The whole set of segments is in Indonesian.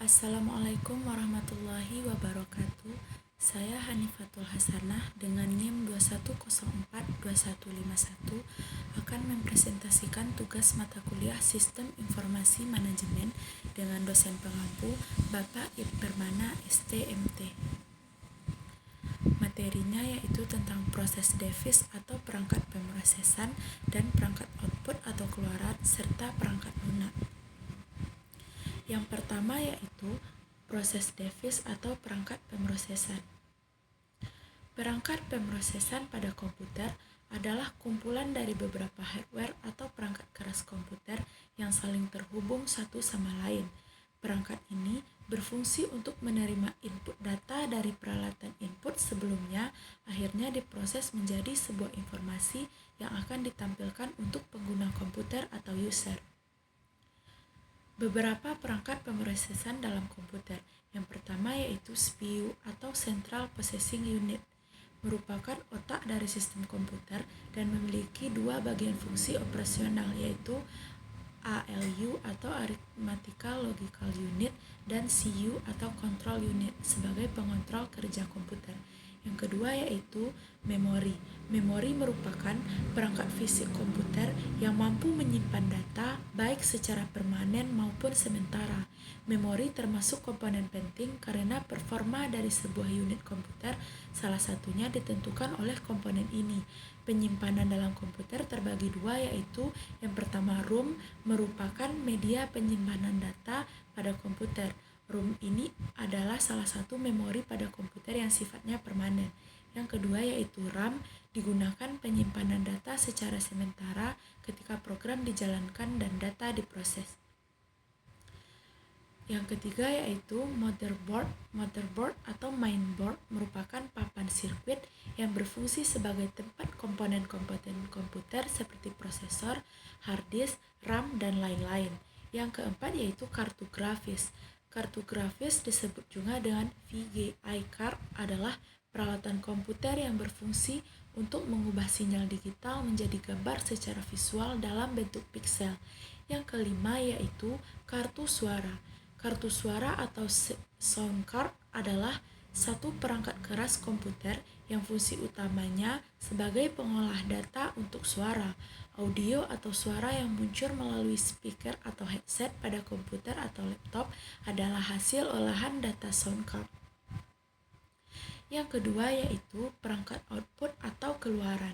Assalamualaikum warahmatullahi wabarakatuh. Saya Hanifatul Hasanah dengan NIM 21042151 akan mempresentasikan tugas mata kuliah Sistem Informasi Manajemen dengan dosen pengampu Bapak Permana STMT. Materinya yaitu tentang proses devis atau perangkat pemrosesan dan perangkat output atau keluaran serta perangkat lunak. Yang pertama yaitu proses devis atau perangkat pemrosesan. Perangkat pemrosesan pada komputer adalah kumpulan dari beberapa hardware atau perangkat keras komputer yang saling terhubung satu sama lain. Perangkat ini berfungsi untuk menerima input data dari peralatan input sebelumnya, akhirnya diproses menjadi sebuah informasi yang akan ditampilkan untuk pengguna komputer atau user. Beberapa perangkat pemrosesan dalam komputer. Yang pertama yaitu CPU atau Central Processing Unit, merupakan otak dari sistem komputer dan memiliki dua bagian fungsi operasional yaitu ALU atau Arithmetical Logical Unit dan CU atau Control Unit sebagai pengontrol kerja komputer. Yang kedua yaitu memori. Memori merupakan perangkat fisik komputer yang mampu menyimpan data baik secara permanen maupun sementara. Memori termasuk komponen penting karena performa dari sebuah unit komputer salah satunya ditentukan oleh komponen ini. Penyimpanan dalam komputer terbagi dua yaitu yang pertama ROM merupakan media penyimpanan data pada komputer. ROM ini adalah salah satu memori pada komputer yang sifatnya permanen. Yang kedua yaitu RAM, digunakan penyimpanan data secara sementara ketika program dijalankan dan data diproses. Yang ketiga yaitu motherboard. Motherboard atau mainboard merupakan papan sirkuit yang berfungsi sebagai tempat komponen-komponen komputer seperti prosesor, hard disk, RAM, dan lain-lain. Yang keempat yaitu kartu grafis. Kartu grafis disebut juga dengan VGA card adalah peralatan komputer yang berfungsi untuk mengubah sinyal digital menjadi gambar secara visual dalam bentuk piksel. Yang kelima yaitu kartu suara. Kartu suara atau sound card adalah satu perangkat keras komputer yang fungsi utamanya sebagai pengolah data untuk suara. Audio atau suara yang muncul melalui speaker atau headset pada komputer atau laptop adalah hasil olahan data sound card. Yang kedua yaitu perangkat output atau keluaran.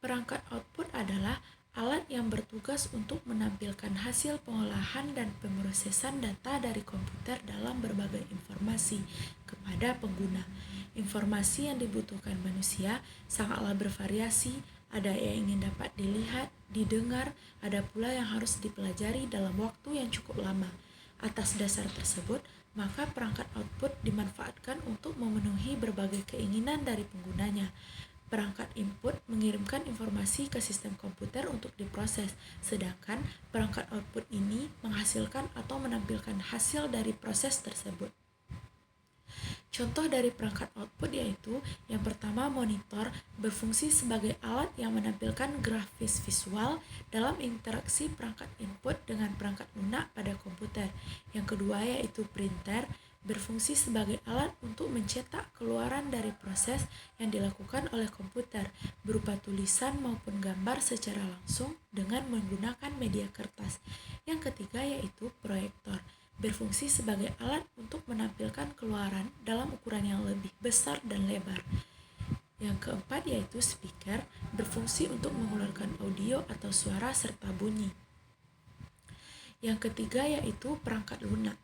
Perangkat output adalah alat yang bertugas untuk menampilkan hasil pengolahan dan pemrosesan data dari komputer dalam berbagai informasi kepada pengguna. Informasi yang dibutuhkan manusia sangatlah bervariasi, ada yang ingin dapat dilihat, didengar, ada pula yang harus dipelajari dalam waktu yang cukup lama. Atas dasar tersebut, maka perangkat output dimanfaatkan untuk memenuhi berbagai keinginan dari penggunanya. Perangkat input mengirimkan informasi ke sistem komputer untuk diproses, sedangkan perangkat output ini menghasilkan atau menampilkan hasil dari proses tersebut. Contoh dari perangkat output yaitu yang pertama monitor berfungsi sebagai alat yang menampilkan grafis visual dalam interaksi perangkat input dengan perangkat lunak pada komputer. Yang kedua yaitu printer berfungsi sebagai alat untuk mencetak keluaran dari proses yang dilakukan oleh komputer berupa tulisan maupun gambar secara langsung dengan menggunakan media kertas. Yang ketiga yaitu proyektor berfungsi sebagai alat untuk menampilkan keluaran dalam ukuran yang lebih besar dan lebar. Yang keempat yaitu speaker berfungsi untuk mengeluarkan audio atau suara serta bunyi. Yang ketiga yaitu perangkat lunak.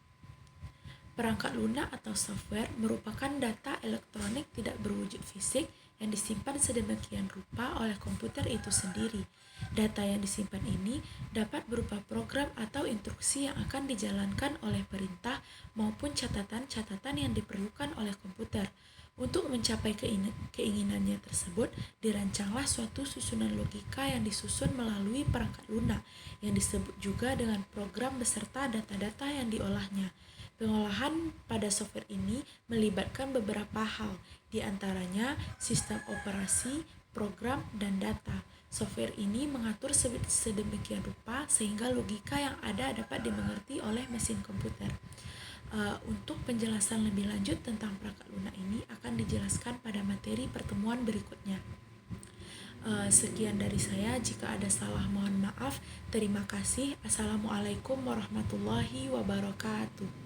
Perangkat lunak atau software merupakan data elektronik tidak berwujud fisik yang disimpan sedemikian rupa oleh komputer itu sendiri. Data yang disimpan ini dapat berupa program atau instruksi yang akan dijalankan oleh perintah maupun catatan-catatan yang diperlukan oleh komputer. Untuk mencapai keinginannya tersebut, dirancanglah suatu susunan logika yang disusun melalui perangkat lunak yang disebut juga dengan program beserta data-data yang diolahnya. Pengolahan pada software ini melibatkan beberapa hal, di antaranya sistem operasi, program, dan data. Software ini mengatur sedemikian rupa sehingga logika yang ada dapat dimengerti oleh mesin komputer. Untuk penjelasan lebih lanjut tentang perangkat lunak ini akan dijelaskan pada materi pertemuan berikutnya. Sekian dari saya, jika ada salah mohon maaf. Terima kasih. Assalamualaikum warahmatullahi wabarakatuh.